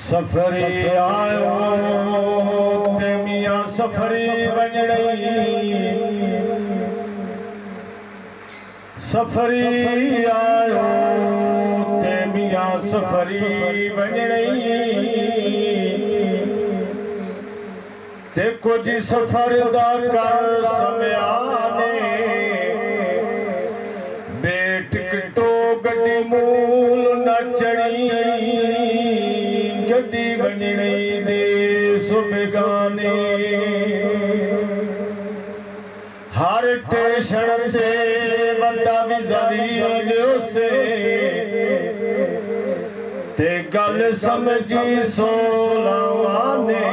सफरी आयो ते मियां सफरी वंजड़ी, सफरी आयो ते मियां सफरी वंजड़ी, ते कुछ सफर दा कर समयाने बेटिकटो गड्डी मूल न चढ़ी, गड्डी वंजड़ी दे सुबगाने हर स्टेशन ते बंदा भी ज़लील उसे ते गल समझी सोलावाने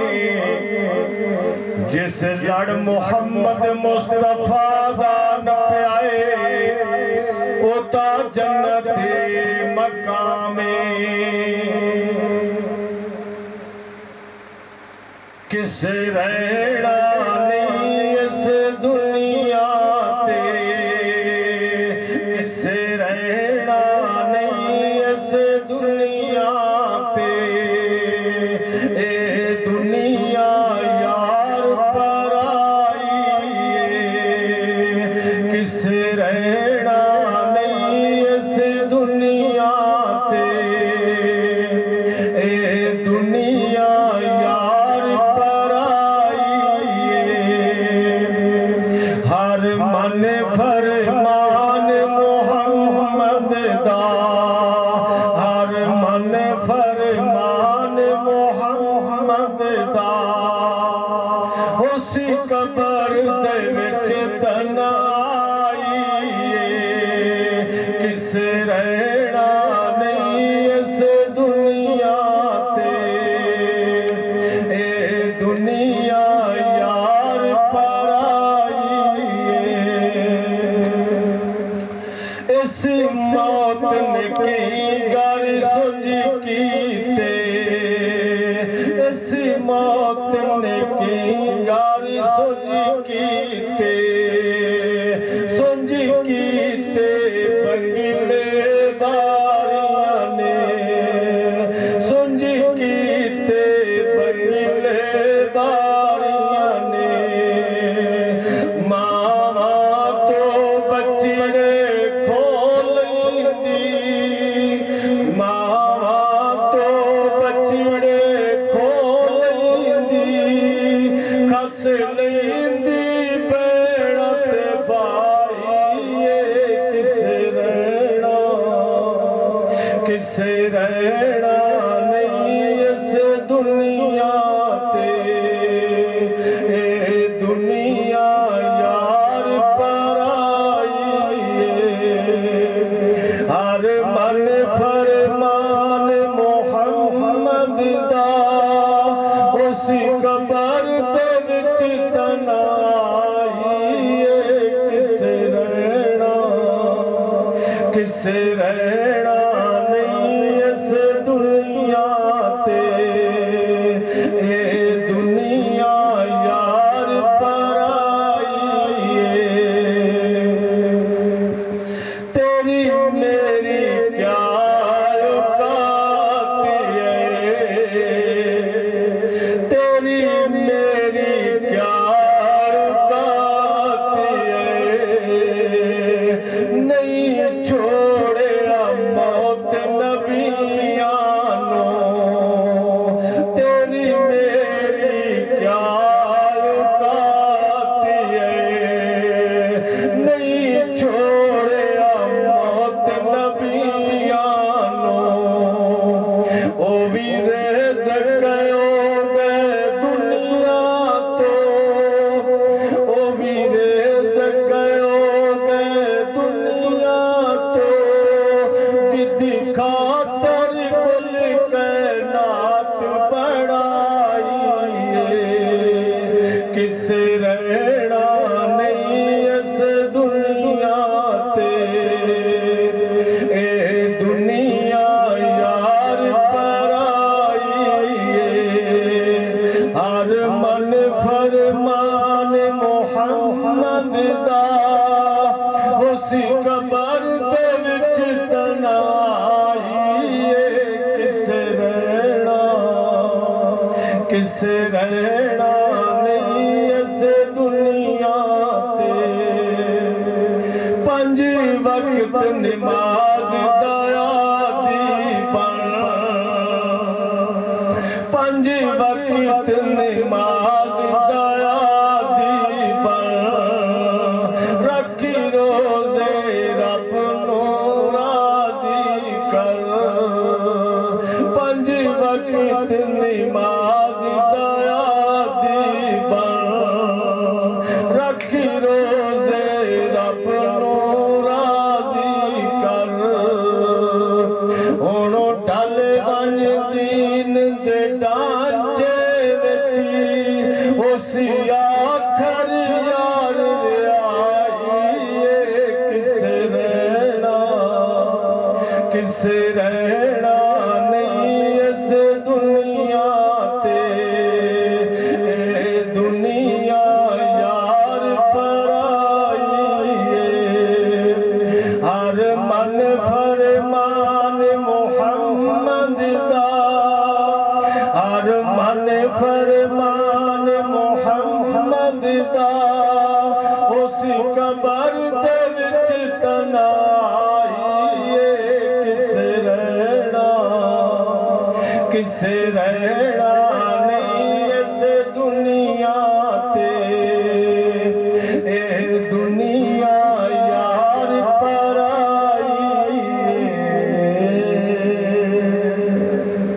जिस लड़ मुहम्मद मुस्तफा दा न प्याए ओता जन्नत मकामे। किसे रहना नहीं इस दुनिया ते, किसे रहना नहीं इस दुनिया ते, ए दुनिया यार पर आई है। किसे रहना नहीं इस दुनिया ते, ए दुनिया यार पर आई है। हर मन फरमान मोहम्मद दा, हर मन फरमान मोहम्मद दा, उसी कबर दे विच तनाई है। किसे रहना नहीं इस दुनिया ते, ए दुनिया यार पर आई है। इस मौत ने की गर सुझ कीते, इस मौत ने की गर सुझ कीते, सुझ कीते बंगिले दारियां ने, सुझ कीते बंगिले दारियां ने। मां तो बचड़े खोल दी, मां तो बचड़े खोल दी, खस लेंदी बेड़त बाई। किसे रहना, किसे रहना नहीं इस दुनिया ते, ए दुनिया यार पर आई है। हर मन फरमान मोहम्मद दा, उसी कबर दे विच तनाई है। किसे रहना, किसे रहना नहीं इस दुनिया ते, ए दुनिया यार पर आई है। तेरी मेरी क्या औकात है, तेरी मेरी क्या औकात है। नहीं छोड़िया मौत नबियां नो, तेरी मेरी क्या औकात है। नहीं छोड़िया मौत नबियां नो, ओ वीरे ज़कयोगे दुनिया तो, ओ वीरे ज़कयोगे दुनिया तो, दिदी खातर कुल कैनात बढ़ाई है। किसे रहना नहीं इस दुनिया ते, ए दुनिया यार पर आई है। हर मन फरमान मोहम्मद दा, उसी कबर दे विच तना किसे रहना नहीं इस दुनिया ते। पंज वक्त नमाज दया दी बन, पंज वक्त नमाज दया दी बन, रखी रोजे रब नू राजी कर। पंज वक्त नमाज दया दी बन, रखी रोजे रब नू राजी कर। हुण ढल बन दीन दे ढांचे विच उस आखर यार रियाईए। किसे रहना, किसे रहना नहीं इस दुनिया ते। ए दुनिया यार पराई है। हर मन फरमान मोहम्मद दा, हर मन फरमान मोहम्मद दा। उस कबर दे विच तनाई है। किसे रहना, किसे रहना